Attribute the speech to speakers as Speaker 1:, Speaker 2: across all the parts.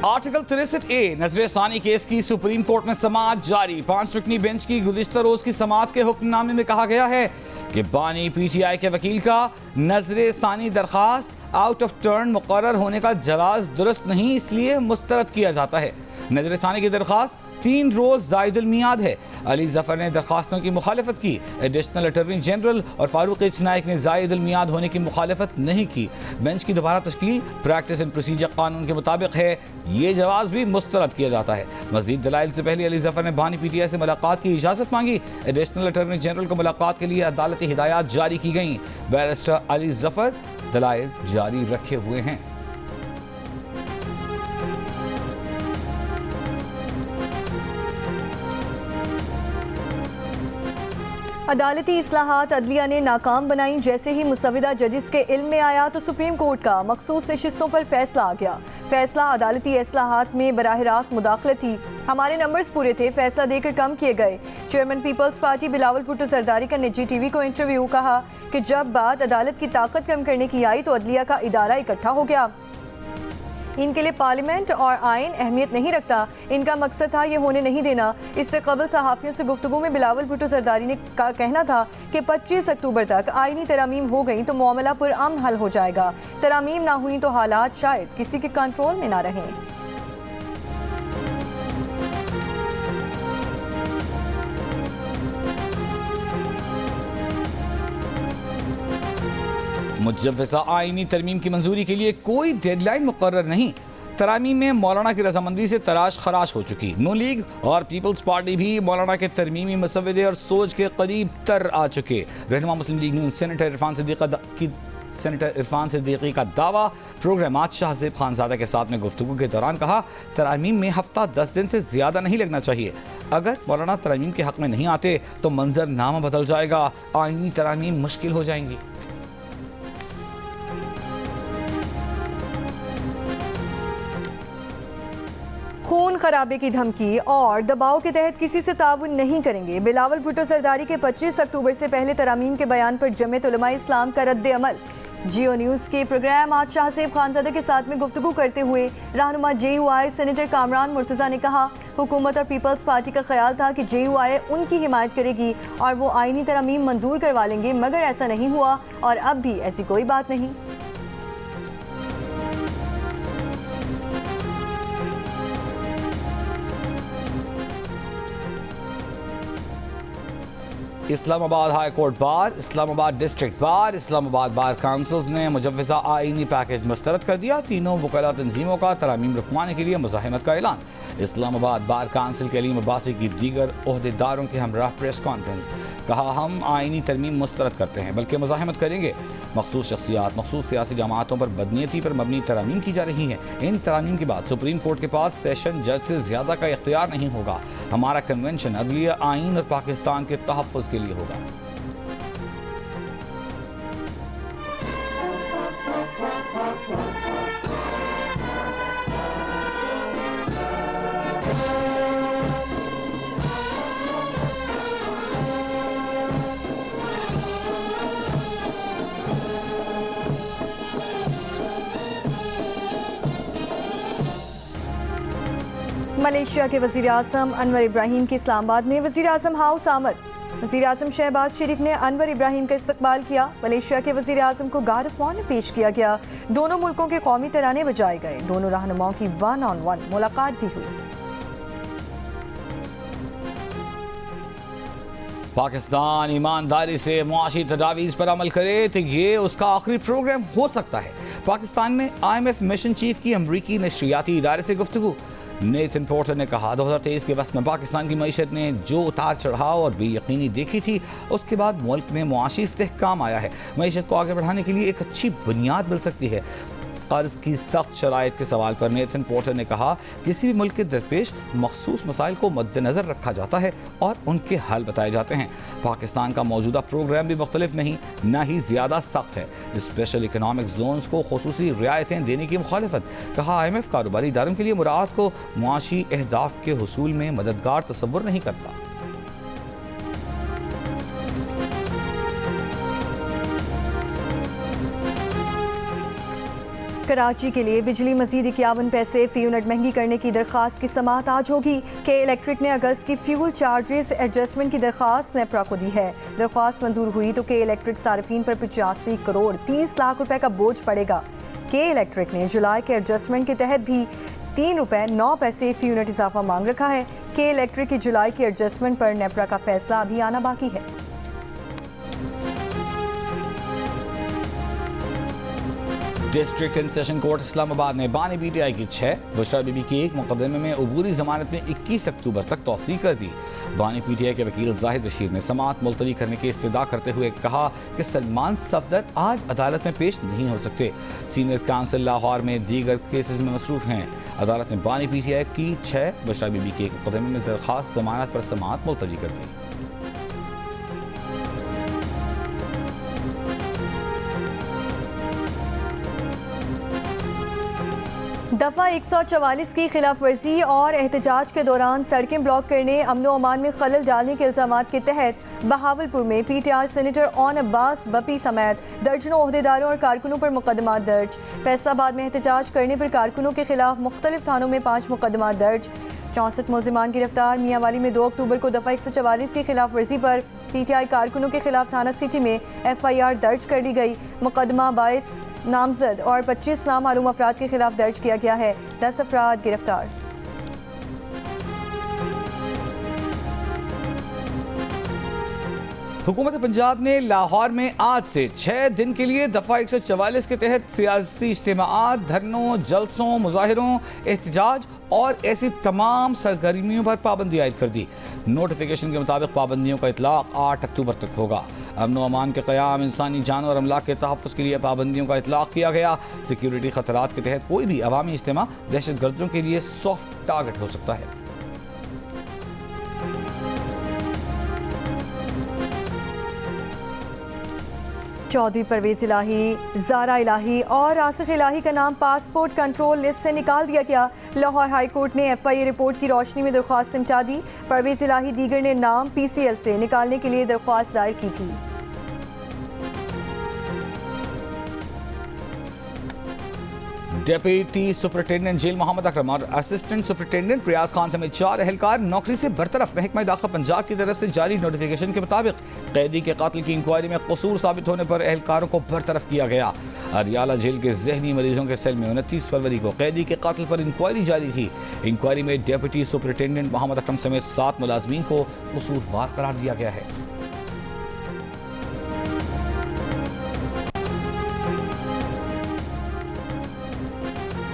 Speaker 1: Article 63A नजर सानी case की सुप्रीम कोर्ट में समाअत जारी। 5 रुकनी बेंच की गुज़िश्ता रोज की समाअत के हुक्मनामे में कहा गया है कि बानी PTI के वकील का नजर सानी दरखास्त आउट ऑफ टर्न मुकर्रर होने का जवाब दुरुस्त नहीं, इसलिए मुस्तरद किया जाता है। नजर सानी की दरखास्त 3 रोज जायदुल मियाद है। अली जफर ने दरखास्तों की मुखालिफत की। एडिशनल अटॉर्नी जनरल और फारूक एच नाइक ने जायदुल मियाद होने की मुखालिफत नहीं की। बेंच की दोबारा तश्कील प्रैक्टिस एंड प्रोसीजर कानून के मुताबिक है, ये जवाब भी मुस्तरद किया जाता है। मजीद दलाइल से पहले अली जफर ने बानी PTI से मुलाकात की इजाज़त मांगी। एडिशनल अटॉर्नी जनरल को मुलाकात के लिए अदालती हिदायत जारी की गई। बैरिस्टर अली जफर दलाइल जारी रखे हुए हैं।
Speaker 2: अदालती इस्लाहात अदलिया ने नाकाम बनाई। जैसे ही मुसविदा जजिस के इल्म में आया तो सुप्रीम कोर्ट का मखसूस नशिस्तों पर फैसला आ गया। फैसला अदालती इस्लाहात में बराह रास्त मुदाखलत थी। हमारे नंबर्स पूरे थे, फैसला देकर कम किए गए। चेयरमैन पीपल्स पार्टी बिलावल भुट्टो जरदारी का निजी TV को इंटरव्यू। कहा कि जब बात अदालत की ताकत कम करने की आई तो अदलिया का इदारा इकट्ठा हो गया। इनके लिए पार्लियामेंट और आइन अहमियत नहीं रखता, इनका मकसद था ये होने नहीं देना। इससे कबल सहाफ़ियों से गुफ्तगू में बिलावल भुट्टो जरदारी ने का कहना था कि 25 अक्टूबर तक आइनी तरामीम हो गई तो मामला पुरअमन हल हो जाएगा। तरामीम ना हुई तो हालात शायद किसी के कंट्रोल में ना रहें।
Speaker 1: मुजव्वज़ा आईनी तरमीम की मंजूरी के लिए कोई डेडलाइन मुकर्रर नहीं। तरामीम में मौलाना की रजामंदी से तराश खराश हो चुकी। नून लीग और पीपल्स पार्टी भी मौलाना के तरमीमी मसवदे और सोच के करीब तर आ चुके। रहनुमा मुस्लिम लीग नून सेनेटर इरफान सिद्दीकी का दावा। प्रोग्राम आज शाहज़ेब खानज़ादा के साथ में गुफ्तगू के दौरान कहा, तरामीम में हफ्ता 10 दिन से ज़्यादा नहीं लगना चाहिए। अगर मौलाना तरामीम के हक़ में नहीं आते तो मंजरनामा बदल जाएगा, आईनी तरामीम मुश्किल हो जाएंगी।
Speaker 2: खून खराबे की धमकी और दबाव के तहत किसी से ताउन नहीं करेंगे। बिलावल भुट्टो जरदारी के 25 अक्टूबर से पहले तरामीम के बयान पर जमीयत उलमा इस्लाम का रद्द अमल। जियो न्यूज़ के प्रोग्राम आज शाहज़ेब खानज़ादा के साथ में गुफ्तगू करते हुए रहनुमा JUI सेनेटर कामरान मुर्तज़ा ने कहा, हुकूमत और पीपल्स पार्टी का ख्याल था कि JUI उनकी हिमायत करेगी और वो आईनी तरामीम मंजूर करवा लेंगे, मगर ऐसा नहीं हुआ और अब भी ऐसी कोई बात नहीं।
Speaker 1: Islamabad high court bar, Islamabad district bar, Islamabad bar councils ने मुजव्वज़ा आईनी पैकेज मुस्तरद कर दिया। तीनों वकला तंजीमों का तरामीम रुकवाने के लिए मुज़ाहिमत का ऐलान। इस्लामाबाद बार काउंसिल के अलीम अब्बासी की दीगर ओहदेदारों के हमरा प्रेस कॉन्फ्रेंस। कहा, हम आईनी तरमीम मुस्तरद करते हैं बल्कि मुज़ाहिमत करेंगे। मखसूस शख्सियात, मखसूस सियासी जमातों पर बदनीयती पर मबनी तरामीम की जा रही हैं। इन तरामीम के बाद सुप्रीम कोर्ट के पास सेशन जज से ज़्यादा का इख्तियार नहीं होगा। हमारा कन्वेंशन अदलिया, आइन और पाकिस्तान के तहफ़्फ़ुज़ के लिए होगा।
Speaker 2: मलेशिया के वज़ीर आज़म अनवर इब्राहीम के इस्लामाबाद में वज़ीर आज़म हाउस आमद। वज़ीर आज़म शहबाज शरीफ ने अनवर इब्राहीम का इस्तकबाल किया। मलेशिया के वज़ीर आज़म को गार्ड ऑफ ऑनर पेश किया गया। दोनों मुल्कों के कौमी तराने बजाए गए। दोनों रहनुमाओं की 1-on-1 मुलाकात भी हुई।
Speaker 1: पाकिस्तान ईमानदारी से मुआशी तजावीज़ पर अमल करे तो ये उसका आखिरी प्रोग्राम हो सकता है। पाकिस्तान में IMF मिशन चीफ की अमरीकी नशरियाती इदारे से गुफ्तगू। नेथन पोर्टर ने कहा, 2023 के वक्त में पाकिस्तान की मईशत ने जो उतार चढ़ाव और बेयकीनी देखी थी, उसके बाद मुल्क में मुआशी इस्तेहकाम आया है। मईशत को आगे बढ़ाने के लिए एक अच्छी बुनियाद मिल सकती है। कर्ज की सख्त शराइत के सवाल पर नेथन पोर्टर ने कहा, किसी भी मुल्क के दरपेश मखसूस मसाइल को मद्देनज़र रखा जाता है और उनके हल बताए जाते हैं। पाकिस्तान का मौजूदा प्रोग्राम भी मुख्तलिफ नहीं, न ही ज़्यादा सख्त है। स्पेशल इकनॉमिक जोन्स को खुसूसी रियायतें देने की मुखालफत। कहा, IMF कारोबारी इदारों के लिए मुराद को मुआशी अहदाफ के हुसूल में मददगार तसव्वुर नहीं करता।
Speaker 2: कराची के लिए बिजली मजीद 51 पैसे फी यूनिट महंगी करने की दरख्वास्त की समाअत आज होगी। के इलेक्ट्रिक ने अगस्त की फ्यूल चार्जेस एडजस्टमेंट की दरख्वास्त नेपरा को दी है। दरख्वास्त मंजूर हुई तो के इलेक्ट्रिक सार्फिन पर 85 करोड़ 30 लाख रुपए का बोझ पड़ेगा। के इलेक्ट्रिक ने जुलाई के एडजस्टमेंट के तहत भी ₹3.09 फी यूनिट इजाफा मांग रखा है। के इलेक्ट्रिक की जुलाई की एडजस्टमेंट पर नेपरा का फैसला अभी आना बाकी है।
Speaker 1: District and session court Islamabad ने बानी पीटीआई की 6, बुशरा बीबी की 1 मुकदमे में अबूरी जमानत में 21 अक्टूबर तक तौसीक कर दी। बानी पीटीआई के वकील जाहिद बशीर ने समाअत मुलतवी करने की इस्तदा करते हुए कहा कि सलमान सफदर आज अदालत में पेश नहीं हो सकते। सीनियर काउंसिल लाहौर में दीगर केसेस में मसरूफ हैं। अदालत ने बानी पीटीआई की 6, बुशरा बीबी के 1 मुकदमे में दरख्वास्त जमानत पर समाअत मुलतवी कर दी।
Speaker 2: दफ़ा 144 की खिलाफ वर्जी और एहतजाज के दौरान सड़कें ब्लॉक करने, अमन व अमान में खलल डालने के इल्ज़ामात के तहत बहावलपुर में PTI senator own Abbas Bappi समेत दर्जनों ओहदेदारों और कारकुनों पर मुकदमा दर्ज। फैसलाबाद में एहतजाज करने पर कारकुनों के खिलाफ मुख्तलिफ थानों में 5 मुकदमा दर्ज। 64 मुलजिमान गिरफ्तार। मियांवाली में 2 अक्टूबर को दफ़ा 144 की खिलाफ वर्जी पर पीटीआई कारकुनों के खिलाफ थाना सिटी में FIR दर्ज कर ली गई। मुकदमा 22 नामजद और 25 नामालूम अफराद के खिलाफ दर्ज किया गया है। 10 अफराद गिरफ्तार।
Speaker 1: हुकूमत पंजाब ने लाहौर में आज से 6 दिन के लिए दफ़ा 144 के तहत सियासी इज्तिमाआत, धरनों, जलसों, मुजाहिरों, एहतजाज और ऐसी तमाम सरगर्मियों पर पाबंदी आयद कर दी। नोटिफिकेशन के मुताबिक पाबंदियों का इतलाक 8 अक्टूबर तक होगा। अमन व अमान के क़याम, इंसानी जान और अमलाक के तहफ़्फ़ुज़ के लिए पाबंदियों का इतलाक किया गया। सिक्योरिटी खतरात के तहत कोई भी अवामी इज्तिमा दहशत गर्दों के लिए सॉफ्ट टारगेट हो सकता है।
Speaker 2: चौधरी परवेज इलाही, ज़ारा इलाही और आसिफ इलाही का नाम पासपोर्ट कंट्रोल लिस्ट से निकाल दिया गया। लाहौर हाई कोर्ट ने FIA रिपोर्ट की रोशनी में दरख्वास्त निपटा दी। परवेज इलाही दीगर ने नाम PCL से निकालने के लिए दरख्वास्त दायर की थी।
Speaker 1: Deputy superintendent jail Mohammad Akram और असिस्टेंट सुपरिटेंडेंट रियाज खान समेत 4 एहलकार नौकरी से बरतरफ। महकमा दाखिला पंजाब की तरफ से जारी नोटिफिकेशन के मुताबिक कैदी के कातिल की इंक्वायरी में कसूर साबित होने पर एहलकारों को बरतरफ किया गया। अरियाला जेल के जहनी मरीजों के सेल में 29 फरवरी को कैदी के कातिल पर इंक्वायरी जारी थी। इंक्वायरी में डेप्यूटी सुपरिटेंडेंट मोहम्मद अकरम समेत 7 मुलाजमीन को कसूरवार करार दिया गया है।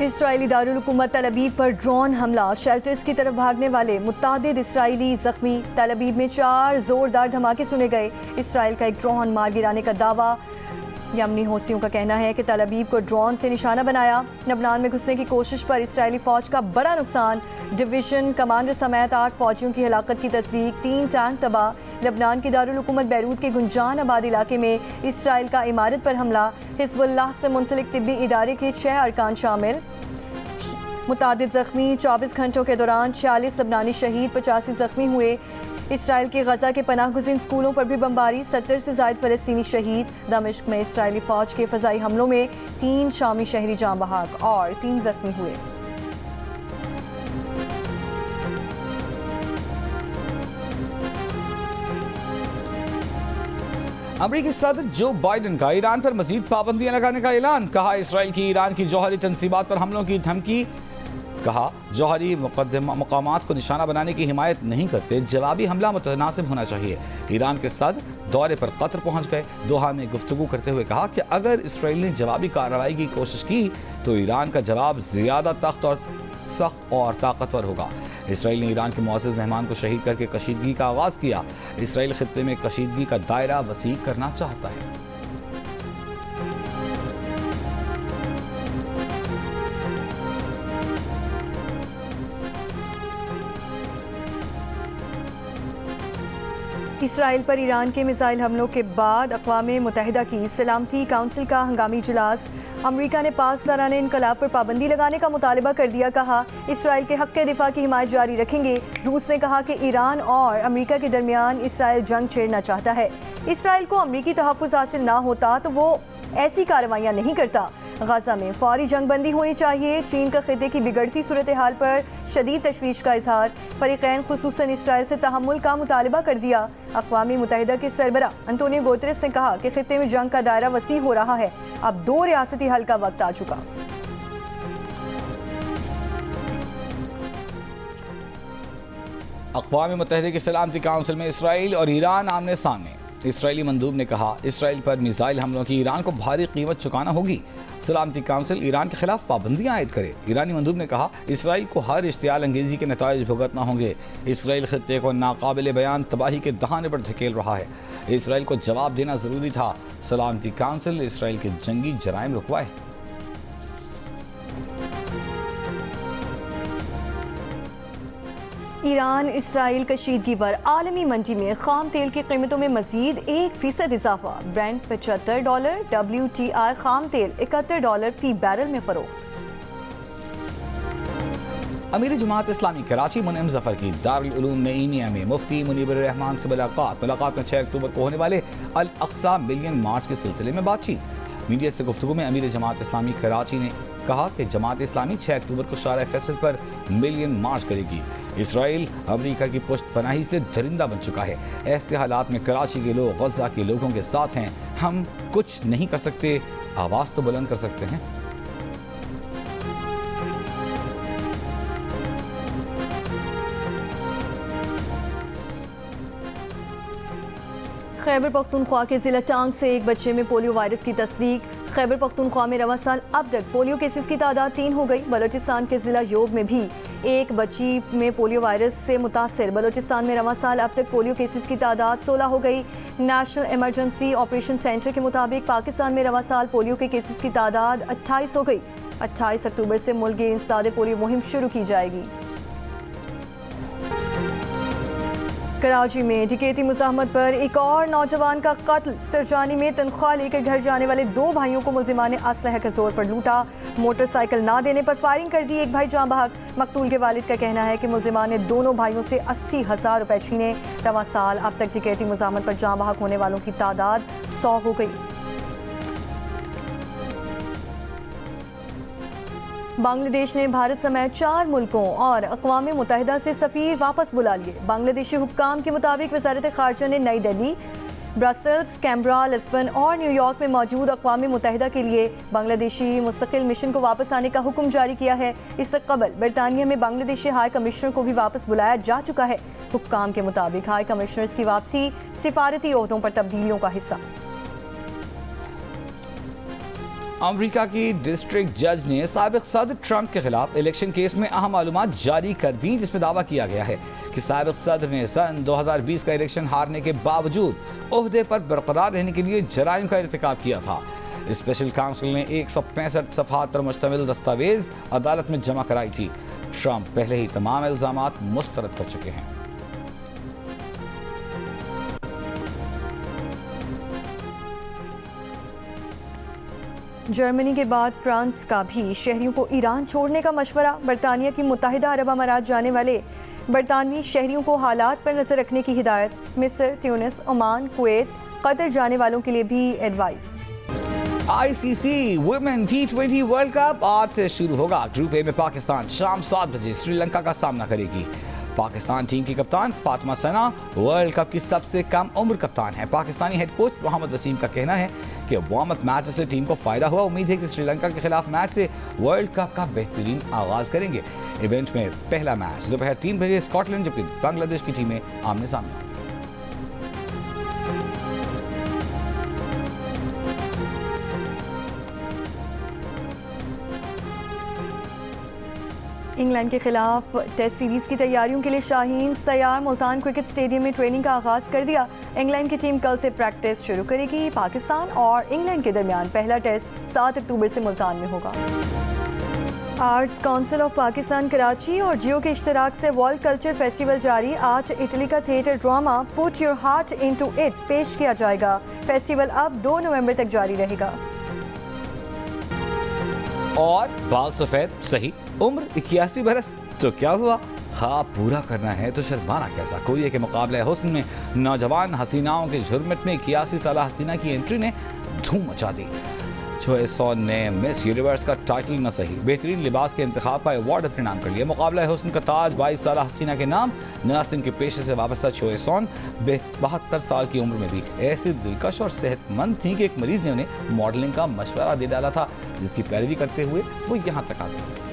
Speaker 2: इसराइली दारुल हुकूमत तल अबीब पर ड्रोन हमला, शेल्टर्स की तरफ भागने वाले मुत्तादिद इसराइली जख्मी। तल अबीब में 4 जोरदार धमाके सुने गए। इसराइल का एक ड्रोन मार गिराने का दावा। यमनी हौसियों का कहना है कि तल अबीब को ड्रोन से निशाना बनाया। लबनान में घुसने की कोशिश पर इसराइली फौज का बड़ा नुकसान। डिवीजन कमांडर समेत 8 फौजियों की हलाकत की तस्दीक। 3 टैंक तबाह। लबनान की दारुल हुकूमत बैरूत के गुंजान आबाद इलाके में इसराइल का इमारत पर हमला। हिजबुल्लाह से मुंसलिक तिब्बी इदारे के 6 अरकान शामिल। मुतादिद जख्मी। 24 घंटों के दौरान 46 लबनानी शहीद, 85 जख्मी हुए। इसराइल के गजा के पनाह गुज़ीन स्कूलों पर भी बमबारी। 70 से ज़ायद फ़लस्तीनी शहीद। दमिश्क में इसराइली फ़ौज के फ़ज़ाई हमलों में 3 शामी शहरी जाँ बहक और 3 जख्मी हुए।
Speaker 1: अमरीकी सदर जो बाइडन का ईरान पर मजीद पाबंदियां लगाने का ऐलान। कहा इसराइल की ईरान की जौहरी तंसीबात पर हमलों की धमकी। कहा जौहरी मकामात को निशाना बनाने की हिमायत नहीं करते, जवाबी हमला मुतनासिब होना चाहिए। ईरान के सदर दौरे पर कतर पहुंच गए। दोहा में गुफ्तगू करते हुए कहा कि अगर इसराइल ने जवाबी कार्रवाई की कोशिश की तो ईरान का जवाब ज़्यादा सख्त और ताकतवर होगा। इसराइल ने ईरान के मुअज़्ज़ज़ मेहमान को शहीद करके कशीदगी का आगाज़ किया। इसराइल खित्ते में कशीदगी का दायरा वसी करना चाहता है।
Speaker 2: इसराइल पर ईरान के मिसाइल हमलों के बाद अक़वाम मुत्तहिदा की सलामती काउंसिल का हंगामी इजलास। अमरीका ने पासदाराने इनकलाब पर पाबंदी लगाने का मुतालबा कर दिया। कहा इसराइल के हक़ दिफा की हिमायत जारी रखेंगे। रूस ने कहा कि ईरान और अमरीका के दरमियान इसराइल जंग छेड़ना चाहता है। इसराइल को अमरीकी तहफ़्फ़ुज़ हासिल ना होता तो वो ऐसी कार्रवाइयाँ नहीं करता। गाजा में फौरी जंग बंदी होनी चाहिए। चीन का खिते की बिगड़ती सूरत हाल पर शदीद तशवीश का इजहार। फरीकैन खुसूसन इसराइल से तहम्मुल का मुतालबा कर दिया। अक़वाम मुत्तहिदा के सरबरा अंतोनियो गुतेरेस ने कहा कि खिते में जंग का दायरा वसी हो रहा है, अब 2 रियासती हल का वक्त आ चुका।
Speaker 1: अक़वाम मुत्तहिदा की सलामती काउंसिल में इसराइल और ईरान आमने सामने। इसराइली मंदूब ने कहा इसराइल पर मिसाइल हमलों की ईरान को भारी कीमत चुकाना होगी। सलामती काउंसिल ईरान के खिलाफ पाबंदियां आयद करे। ईरानी मंदूब ने कहा इसराइल को हर इश्तियाल अंगेजी के नताइज भुगतना होंगे। इसराइल खित्ते को नाकाबिल बयान तबाही के दहाने पर धकेल रहा है। इसराइल को जवाब देना जरूरी था। सलामती काउंसिल इसराइल के जंगी जराइम रुकवाए।
Speaker 2: ईरान इसराइल कशीदगी पर आलमी मंडी में खाम तेल की कीमतों में मजीद 1% इजाफा। ब्रेंट $75, WTI खाम तेल $71 फी बैरल में फरोख्त।
Speaker 1: अमीर जमात इस्लामी कराची मुनइम जफर की दारुल उलूम नईमिया में मुफ्ती मुनीबर रहमान से मुलाकात में 6 अक्टूबर को होने वाले अल अक्सा मिलियन मार्च के सिलसिले में बातचीत। मीडिया से गुफ्तगू में अमीर जमात इस्लामी कराची ने कहा कि जमात इस्लामी 6 अक्टूबर को शारा फैसल पर मिलियन मार्च करेगी। इसराइल अमेरिका की पुष्ट पनाही से दरिंदा बन चुका है। ऐसे हालात में कराची के लोग गजा के लोगों के साथ हैं। हम कुछ नहीं कर सकते, आवाज़ तो बुलंद कर सकते हैं।
Speaker 2: खैबर पख्तूनख्वा के जिला टांग से एक बच्चे में पोलियो वायरस की तस्दीक। खैबर पख्तूनख्वा में रवां साल अब तक पोलियो केसेस की तादाद 3 हो गई। बलोचिस्तान के जिला योग में भी एक बच्ची में पोलियो वायरस से मुतासर। बलोचिस्तान में रवां साल अब तक पोलियो केसेस की तादाद 16 हो गई। नेशनल इमरजेंसी ऑपरेशन सेंटर के मुताबिक पाकिस्तान में रवां साल पोलियो के केसेस की तादाद 28 हो गई। 28 अक्टूबर से मुल्क की इंसदाद पोलियो मुहिम शुरू की जाएगी। कराची में डकैती मुज़ाहमत पर एक और नौजवान का कत्ल। सरजानी में तनख्वाह लेकर घर जाने वाले 2 भाइयों को मुलजिमान ने असलहे के जोर पर लूटा। मोटरसाइकिल ना देने पर फायरिंग कर दी। एक भाई जाँ बहक। मकतूल के वालिद का कहना है कि मुलजिमान ने दोनों भाइयों से 80,000 रुपए छीने। रवां साल अब तक डकैती मुज़ाहमत पर जाँ बहक होने वालों की तादाद 100 हो गई। बांग्लादेश ने भारत समेत 4 मुल्कों और अक़वाम मुत्तहिदा से सफ़ीर वापस बुला लिए। बांग्लादेशी हुक्काम के मुताबिक वज़ारत ख़ारजा ने नई दिल्ली, ब्रसल्स, कैमरा, लिस्बन और न्यूयॉर्क में मौजूद अक़वाम मुत्तहिदा के लिए बांग्लादेशी मुस्तकिल मिशन को वापस आने का हुक्म जारी किया है। इससे कबल बरतानिया में बांग्लादेशी हाई कमिश्नर को भी वापस बुलाया जा चुका है। हुक्काम के मुताबिक हाई कमिश्नर्स की वापसी सिफारती ओहदों पर तब्दीलियों का हिस्सा।
Speaker 1: अमेरिका की डिस्ट्रिक्ट जज ने साबिक सदर ट्रंप के खिलाफ इलेक्शन केस में अहम मालूमात जारी कर दी, जिसमें दावा किया गया है कि साबिक सदर ने सन 2020 का इलेक्शन हारने के बावजूद ओहदे पर बरकरार रहने के लिए जराइम का इर्तिकाब किया था। स्पेशल काउंसिल ने 165 सफ़हात पर मुश्तमिल दस्तावेज अदालत में जमा कराई थी। ट्रंप पहले ही तमाम इल्जामात मुस्तरद कर चुके हैं।
Speaker 2: जर्मनी के बाद फ्रांस का भी शहरियों को ईरान छोड़ने का मशवरा। बरतानिया की मुत्तहिदा अरब अमारात जाने वाले बरतानवी शहरियों को हालात पर नजर रखने की हिदायत। मिस्र, ट्यूनिस, ओमान, कुवैत, कतर जाने वालों के लिए भी advice.
Speaker 1: ICC women T20 world cup आज से शुरू होगा। ग्रुप ए में पाकिस्तान शाम 7 बजे श्रीलंका का सामना करेगी। पाकिस्तान टीम की कप्तान फातिमा सना वर्ल्ड कप की सबसे कम उम्र कप्तान है। पाकिस्तानी हेड कोच मोहम्मद वसीम का कहना है कि वार्म अप मैच से टीम को फायदा हुआ। उम्मीद है कि श्रीलंका के खिलाफ मैच से वर्ल्ड कप का बेहतरीन आगाज करेंगे। इवेंट में पहला मैच दोपहर 3 बजे स्कॉटलैंड जबकि बांग्लादेश की टीमें आमने सामने।
Speaker 2: इंग्लैंड के खिलाफ टेस्ट सीरीज की तैयारियों के लिए शाहीन्स तैयार। मुल्तान क्रिकेट स्टेडियम में ट्रेनिंग का आगाज कर दिया। इंग्लैंड की टीम कल से प्रैक्टिस शुरू करेगी। पाकिस्तान और इंग्लैंड के दरमियान पहला टेस्ट 7 अक्टूबर से मुल्तान में होगा। Arts council of Pakistan Karachi और जियो के इश्तराक से वर्ल्ड कल्चर फेस्टिवल जारी। आज इटली का theatre drama put your heart into it पेश किया जाएगा। फेस्टिवल अब 2 नवंबर तक जारी रहेगा।
Speaker 1: और बाल सफेद सही, उम्र 81 बरस, तो क्या हुआ? ख्वाब पूरा करना है तो शर्माना कैसा। कोरिया के मुकाबले हुस्न में नौजवान हसीनाओं के झुरमुट में 81 साल हसीना की एंट्री ने धूम मचा दी। चोएसोन ने मिस यूनिवर्स का टाइटल न सही बेहतरीन लिबास के इंतखाब का अवार्ड अपने नाम कर लिया। मुकाबला हुस्न का ताज 22 साल हसीना के नाम। नर्सिंग के पेशे से वाबस्ता चोएसोन 72 साल की उम्र में भी ऐसी दिलकश और सेहतमंद थी कि एक मरीज ने उन्हें मॉडलिंग का मशवरा दे डाला था, जिसकी पैरवी करते हुए वो यहाँ तक आ गई।